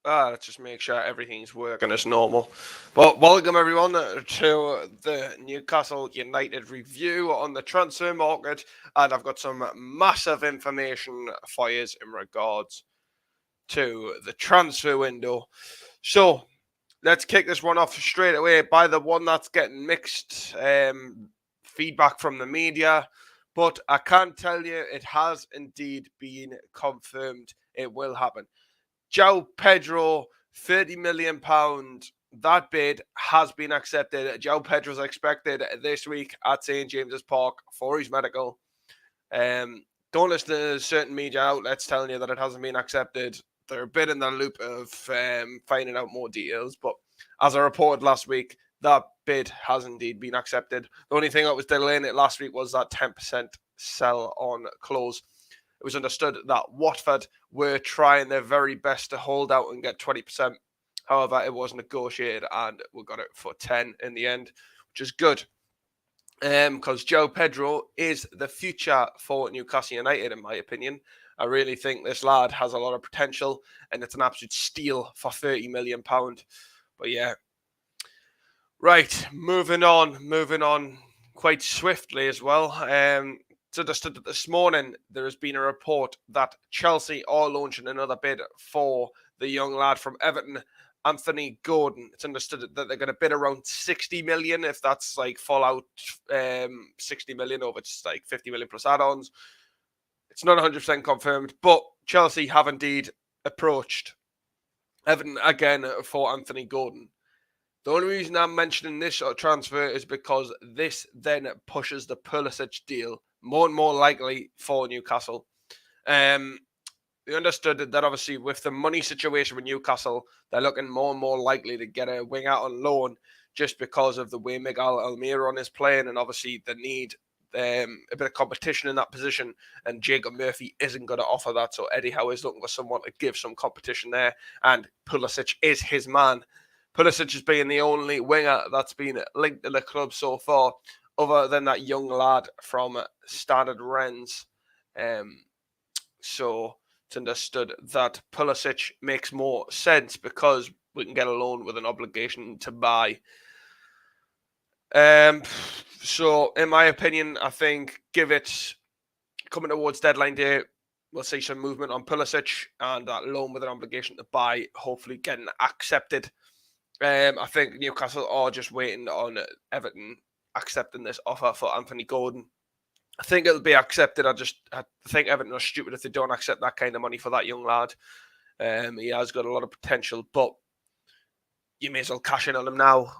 Let's just make sure everything's working as normal. But welcome everyone to the Newcastle United review on the transfer market, and I've got some massive information for you in regards to the transfer window. So let's kick this one off straight away by the one that's getting mixed feedback from the media, but I can tell you it has indeed been confirmed. It will happen. João Pedro, £30 million. That bid has been accepted. João Pedro's expected this week at St. James's Park for his medical. Don't listen to certain media outlets telling you that it hasn't been accepted. They're a bit in the loop of finding out more details. But as I reported last week, that bid has indeed been accepted. The only thing that was delaying it last week was that 10% sell on close. It was understood that Watford were trying their very best to hold out and get 20%. However, it was negotiated and we got it for 10 in the end, which is good. Because João Pedro is the future for Newcastle United, in my opinion. I really think this lad has a lot of potential and it's an absolute steal for £30 million. But yeah. Right, moving on quite swiftly as well. It's understood that this morning there has been a report that Chelsea are launching another bid for the young lad from Everton, Anthony Gordon. It's understood that they're going to bid around 60 million, if that's like fallout 60 million over just like 50 million plus add-ons. It's not 100% confirmed, but Chelsea have indeed approached Everton again for Anthony Gordon. The only reason I'm mentioning this transfer is because this then pushes the Pulisic deal more and more likely for Newcastle. We understood that obviously with the money situation with Newcastle, they're looking more and more likely to get a winger on loan just because of the way Miguel Almiron is playing and obviously the need a bit of competition in that position, and Jacob Murphy isn't going to offer that, so Eddie Howe is looking for someone to give some competition there, and Pulisic is his man. Pulisic has been the only winger that's been linked to the club so far, other than that young lad from Standard Rennes. So it's understood that Pulisic makes more sense because we can get a loan with an obligation to buy. So in my opinion, I think give it coming towards deadline day, we'll see some movement on Pulisic and that loan with an obligation to buy, hopefully getting accepted. I think Newcastle are just waiting on Everton accepting this offer for Anthony Gordon. I think it'll be accepted. I think Everton are stupid if they don't accept that kind of money for that young lad. He has got a lot of potential, but you may as well cash in on him now.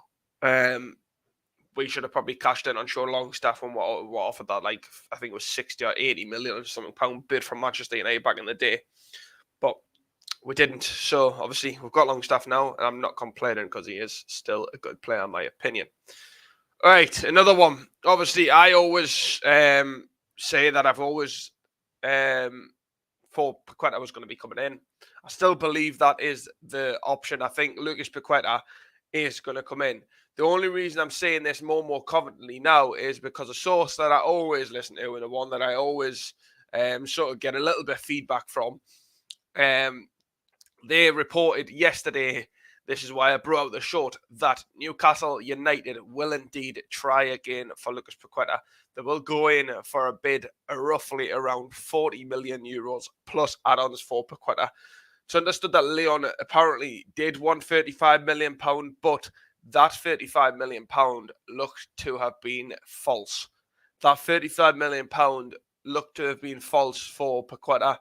We should have probably cashed in on Sean Longstaff when what offered that, like I think it was 60 or 80 million or something pound bid from Manchester United back in the day. But we didn't. So obviously we've got Longstaff now, and I'm not complaining because he is still a good player in my opinion. All right, another one. Obviously, I always say that I've always thought Paqueta was going to be coming in. I still believe that is the option. I think Lucas Paqueta is going to come in. The only reason I'm saying this more and more confidently now is because a source that I always listen to and the one that I always sort of get a little bit of feedback from. They reported yesterday, this is why I brought out the short, that Newcastle United will indeed try again for Lucas Paqueta. They will go in for a bid roughly around 40 million euros plus add-ons for Paqueta. It's understood that Lyon apparently did want £35 million, but that £35 million looked to have been false. That £35 million looked to have been false for Paqueta.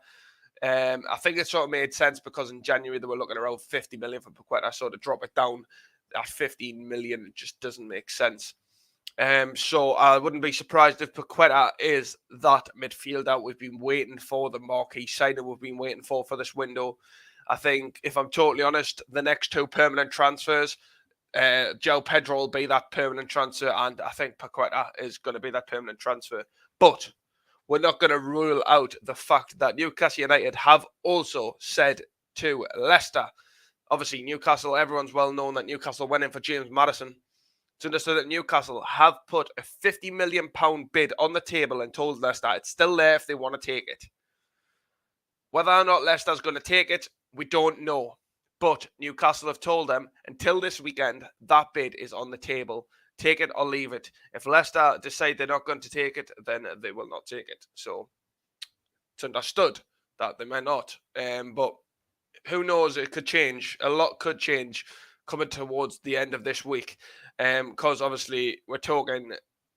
I think it sort of made sense because in January they were looking around 50 million for Paqueta, so to drop it down at 15 million it just doesn't make sense. So I wouldn't be surprised if Paqueta is that midfielder we've been waiting for, the marquee signing we've been waiting for this window. I think, if I'm totally honest, the next two permanent transfers, João Pedro will be that permanent transfer, and I think Paqueta is going to be that permanent transfer. But we're not going to rule out the fact that Newcastle United have also said to Leicester. Obviously, Newcastle, everyone's well known that Newcastle went in for James Maddison. It's understood that Newcastle have put a £50 million bid on the table and told Leicester it's still there if they want to take it. Whether or not Leicester's going to take it, we don't know. But Newcastle have told them until this weekend, that bid is on the table. Take it or leave it. If Leicester decide they're not going to take it, then they will not take it. So it's understood that they may not. But who knows? It could change. A lot could change coming towards the end of this week. Because obviously we're talking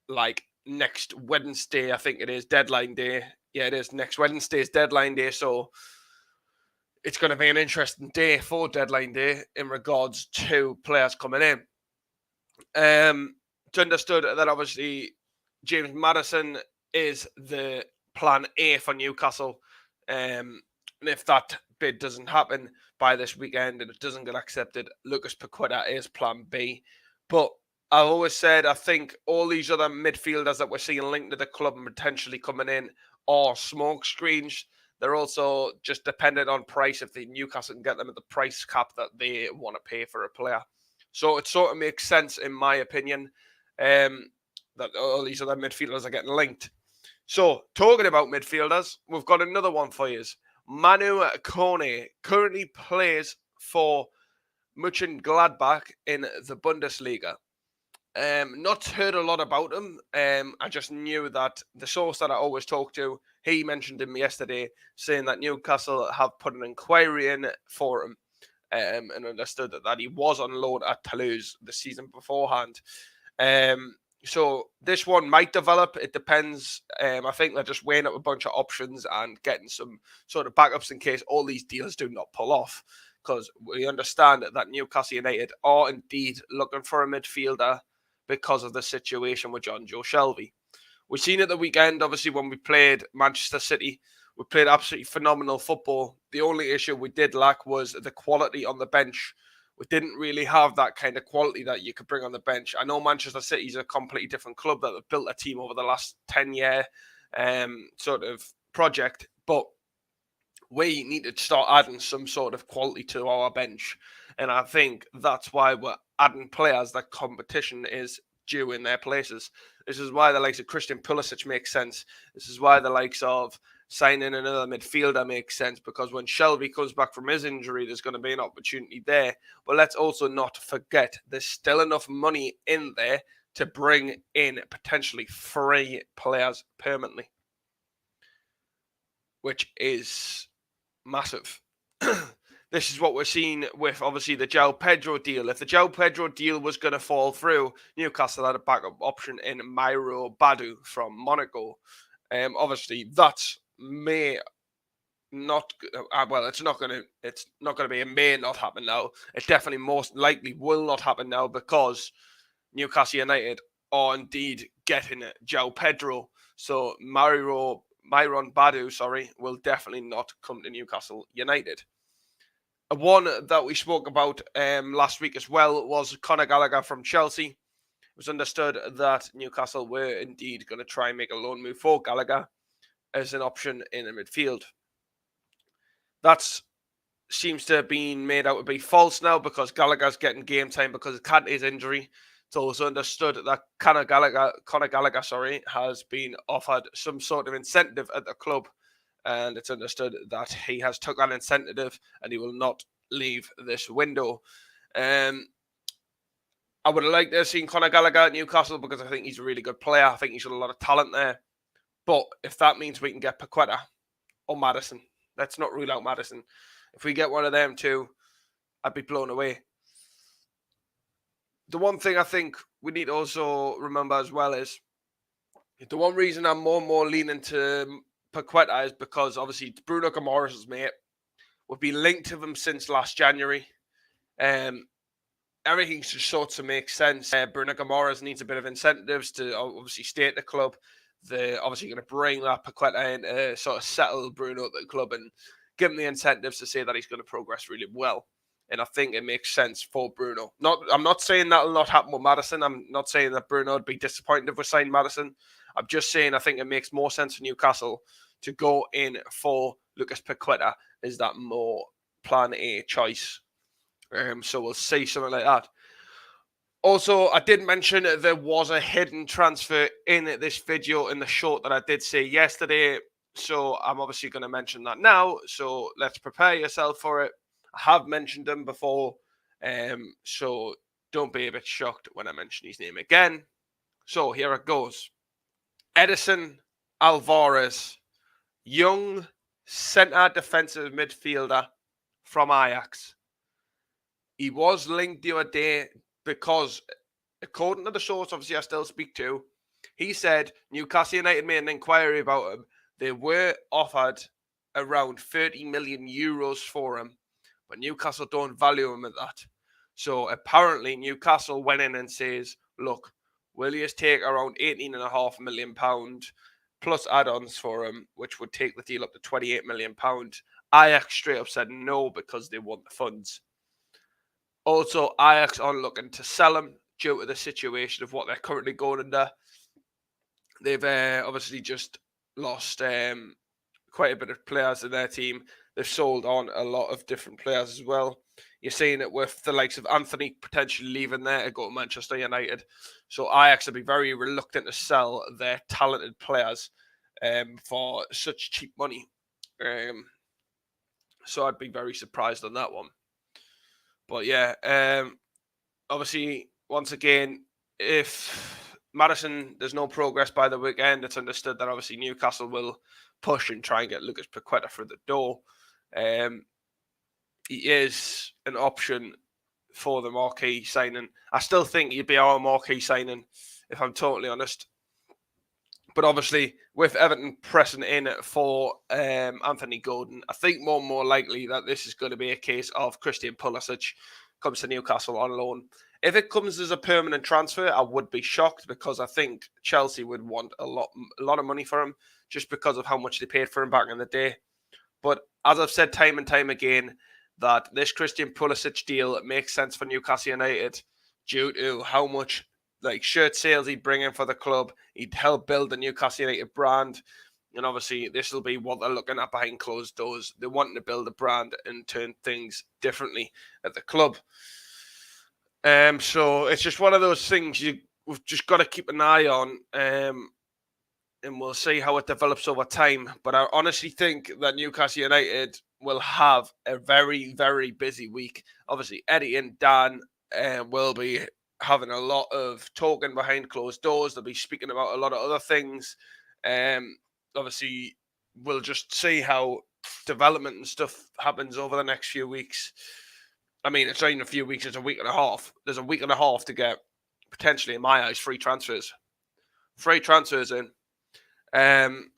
like next Wednesday, I think it is, deadline day. Yeah, it is. Next Wednesday's deadline day. So it's going to be an interesting day for deadline day in regards to players coming in. It's understood that obviously James Maddison is the plan A for Newcastle. And if that bid doesn't happen by this weekend and it doesn't get accepted, Lucas Paqueta is plan B. But I've always said, I think all these other midfielders that we're seeing linked to the club and potentially coming in are smoke screens. They're also just dependent on price if the Newcastle can get them at the price cap that they want to pay for a player. So it sort of makes sense, in my opinion, that all these other midfielders are getting linked. So, talking about midfielders, we've got another one for you. Manu Kone currently plays for Mönchengladbach in the Bundesliga. Not heard a lot about him. I just knew that the source that I always talk to, he mentioned him yesterday, saying that Newcastle have put an inquiry in for him. And understood that he was on loan at Toulouse the season beforehand. So this one might develop. It depends. I think they're just weighing up a bunch of options and getting some sort of backups in case all these deals do not pull off. Because we understand that Newcastle United are indeed looking for a midfielder because of the situation with John Joe Shelby. We've seen it the weekend, obviously, when we played Manchester City. We played absolutely phenomenal football. The only issue we did lack was the quality on the bench. We didn't really have that kind of quality that you could bring on the bench. I know Manchester City is a completely different club that have built a team over the last 10-year sort of project, but we need to start adding some sort of quality to our bench. And I think that's why we're adding players that competition is due in their places. This is why the likes of Christian Pulisic makes sense. This is why the likes of signing another midfielder makes sense, because when Shelby comes back from his injury, there's going to be an opportunity there. But let's also not forget there's still enough money in there to bring in potentially 3 players permanently, which is massive. This is what we're seeing with, obviously, the João Pedro deal. If the João Pedro deal was going to fall through, Newcastle had a backup option in Mauro Badu from Monaco. Obviously, that may not. It's not going to be. It may not happen now. It definitely most likely will not happen now because Newcastle United are indeed getting João Pedro. So Myron Badu, will definitely not come to Newcastle United. One that we spoke about last week as well was Conor Gallagher from Chelsea. It was understood that Newcastle were indeed going to try and make a loan move for Gallagher as an option in the midfield. That seems to have been made out to be false now because Gallagher's getting game time because of Kante's injury. It's also understood that Conor Gallagher, has been offered some sort of incentive at the club. And it's understood that he has took an incentive and he will not leave this window. I would have liked to have seen Conor Gallagher at Newcastle because I think he's a really good player. I think he's got a lot of talent there. But if that means we can get Paqueta or Maddison, let's not rule out Maddison. If we get one of them too, I'd be blown away. The one thing I think we need to also remember as well is the one reason I'm more and more leaning to Paqueta is because obviously it's Bruno Guimaraes' mate. We've been linked to them since last January. Everything just sort of makes sense. Bruno Guimaraes needs a bit of incentives to obviously stay at the club. They're obviously going to bring that Paqueta in to sort of settle Bruno at the club and give him the incentives to say that he's going to progress really well. And I think it makes sense for Bruno. I'm not saying that'll not happen with Maddison. I'm not saying that Bruno would be disappointed if we sign Maddison. I'm just saying I think it makes more sense for Newcastle to go in for Lucas Paqueta is that more plan A choice. So we'll see something like that. Also, I did mention there was a hidden transfer in this video in the short that I did say yesterday. So I'm obviously going to mention that now. So let's prepare yourself for it. I have mentioned him before, so don't be a bit shocked when I mention his name again. So here it goes. Edison Alvarez, young centre defensive midfielder from Ajax. He was linked the other day because, according to the source, obviously I still speak to, he said Newcastle United made an inquiry about him. They were offered around 30 million euros for him, but Newcastle don't value him at that. So apparently Newcastle went in and says, look, will you take around £18.5 million plus add-ons for him, which would take the deal up to £28 million. Ajax straight up said no because they want the funds. Also, Ajax aren't looking to sell him due to the situation of what they're currently going under. They've obviously just lost quite a bit of players in their team. They've sold on a lot of different players as well. You're seeing it with the likes of Anthony potentially leaving there to go to Manchester United. So Ajax will be very reluctant to sell their talented players for such cheap money. So I'd be very surprised on that one. But yeah, obviously, once again, if Maddison, there's no progress by the weekend, it's understood that obviously Newcastle will push and try and get Lucas Paqueta through the door. He is an option for the marquee signing. I still think he'd be our marquee signing, if I'm totally honest. But obviously, with Everton pressing in for Anthony Gordon, I think more likely that this is going to be a case of Christian Pulisic comes to Newcastle on loan. If it comes as a permanent transfer, I would be shocked because I think Chelsea would want a lot of money for him just because of how much they paid for him back in the day. But as I've said time and time again, that this Christian Pulisic deal makes sense for Newcastle United due to how much shirt sales he'd bring in for the club. He'd help build the Newcastle United brand. And obviously, this will be what they're looking at behind closed doors. They're wanting to build a brand and turn things differently at the club. So it's just one of those things we've just got to keep an eye on. And we'll see how it develops over time. But I honestly think that Newcastle United will have a very, very busy week. Obviously, Eddie and Dan will be having a lot of talking behind closed doors. They'll be speaking about a lot of other things. Obviously, we'll just see how development and stuff happens over the next few weeks. I mean, it's not even a few weeks, it's a week and a half. There's a week and a half to get, potentially, in my eyes, free transfers. Free transfers in.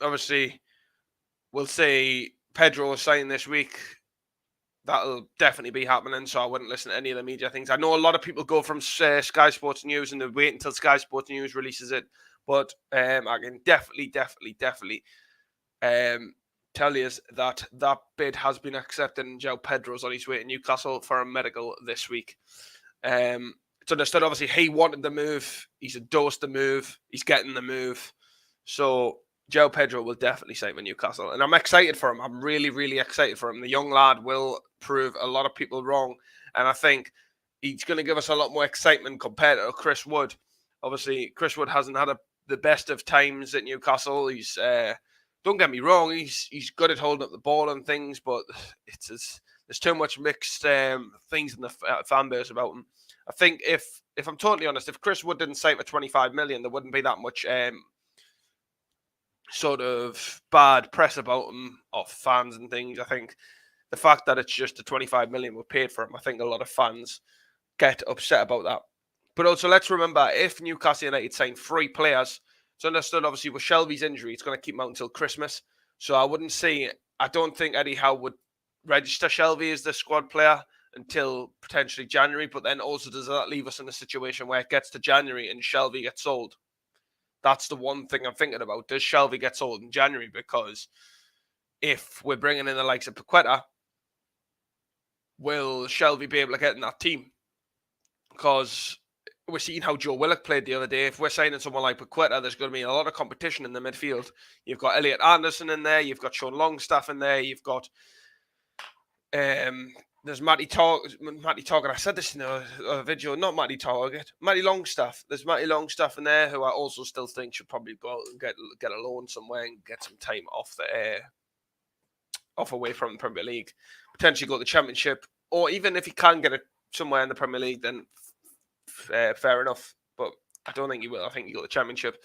Obviously, we'll see Pedro signing this week. That'll definitely be happening, so I wouldn't listen to any of the media things. I know a lot of people go from Sky Sports News and they wait until Sky Sports News releases it, but I can definitely tell you that bid has been accepted and João Pedro's on his way to Newcastle for a medical this week. It's understood, obviously, he wanted the move. He's endorsed the move. He's getting the move. So João Pedro will definitely sign with Newcastle. And I'm excited for him. I'm really, really excited for him. The young lad will prove a lot of people wrong. And I think he's going to give us a lot more excitement compared to Chris Wood. Obviously, Chris Wood hasn't had the best of times at Newcastle. He's don't get me wrong, he's good at holding up the ball and things, but there's too much mixed things in the fan base about him. I think if I'm totally honest, if Chris Wood didn't sign for 25 million, there wouldn't be that much sort of bad press about him off fans and things. I think the fact that it's just the 25 million were paid for him, I think a lot of fans get upset about that. But also, let's remember, if Newcastle United sign 3 players, it's understood, obviously, with Shelby's injury, it's going to keep him out until Christmas. So I don't think Eddie Howe would register Shelby as the squad player until potentially January. But then also, does that leave us in a situation where it gets to January and Shelby gets sold? That's the one thing I'm thinking about. Does Shelby get sold in January? Because if we're bringing in the likes of Paqueta, will Shelby be able to get in that team? Because we're seeing how Joe Willock played the other day. If we're signing someone like Paqueta, there's going to be a lot of competition in the midfield. You've got Elliot Anderson in there. You've got Sean Longstaff in there. You've got there's Matty Target. I said this in a video. Not Matty Target. Matty Longstaff. There's Matty Longstaff in there, who I also still think should probably go out and get a loan somewhere and get some time off away from the Premier League. Potentially go to the Championship or even if he can get it somewhere in the Premier League, then fair enough. But I don't think he will. I think he got the Championship.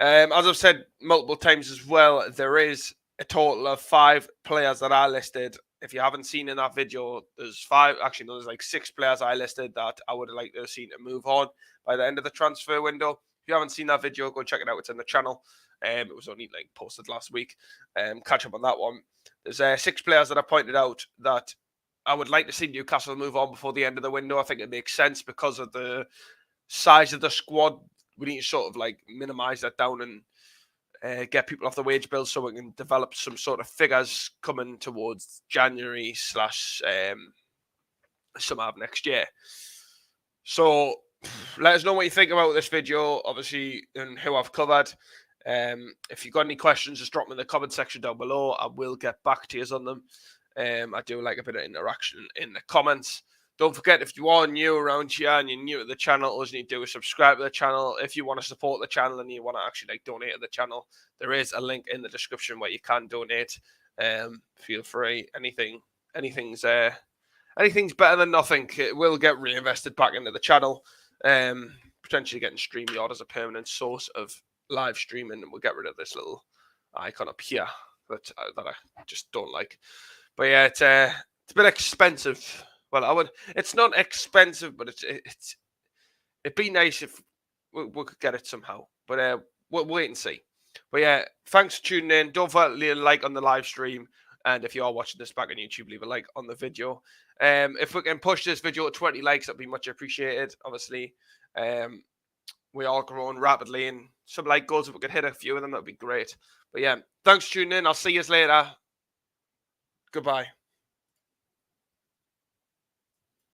As I've said multiple times as well, there is a total of 5 players that I listed. If you haven't seen in that video, there's 5. Actually, no, there's like 6 players I listed that I would like to have seen to move on by the end of the transfer window. If you haven't seen that video, go check it out. It's in the channel. It was only like posted last week. Catch up on that one. There's 6 players that I pointed out that I would like to see Newcastle move on before the end of the window. I think it makes sense because of the size of the squad. We need to sort of like minimize that down and get people off the wage bill so we can develop some sort of figures coming towards January / summer of next year. So let us know what you think about this video, obviously, and who I've covered. If you've got any questions, just drop them in the comment section down below. I will get back to you on them. I do like a bit of interaction in the comments. Don't forget, if you are new around here and you're new to the channel, all you need to do is subscribe to the channel. If you want to support the channel and you want to actually like donate to the channel, there is a link in the description where you can donate. Feel free. Anything's better than nothing. It will get reinvested back into the channel. Potentially getting StreamYard as a permanent source of live streaming, and we'll get rid of this little icon up here that I just don't like. But yeah, it's a bit expensive. Well, it's not expensive, but it'd be nice if we could get it somehow. But we'll wait and see. But yeah, thanks for tuning in. Don't forget to leave a like on the live stream. And if you are watching this back on YouTube, leave a like on the video. If we can push this video to 20 likes, that'd be much appreciated. Obviously, we are growing rapidly, and some like goals, if we could hit a few of them, that'd be great. But yeah, thanks for tuning in. I'll see you later. Goodbye.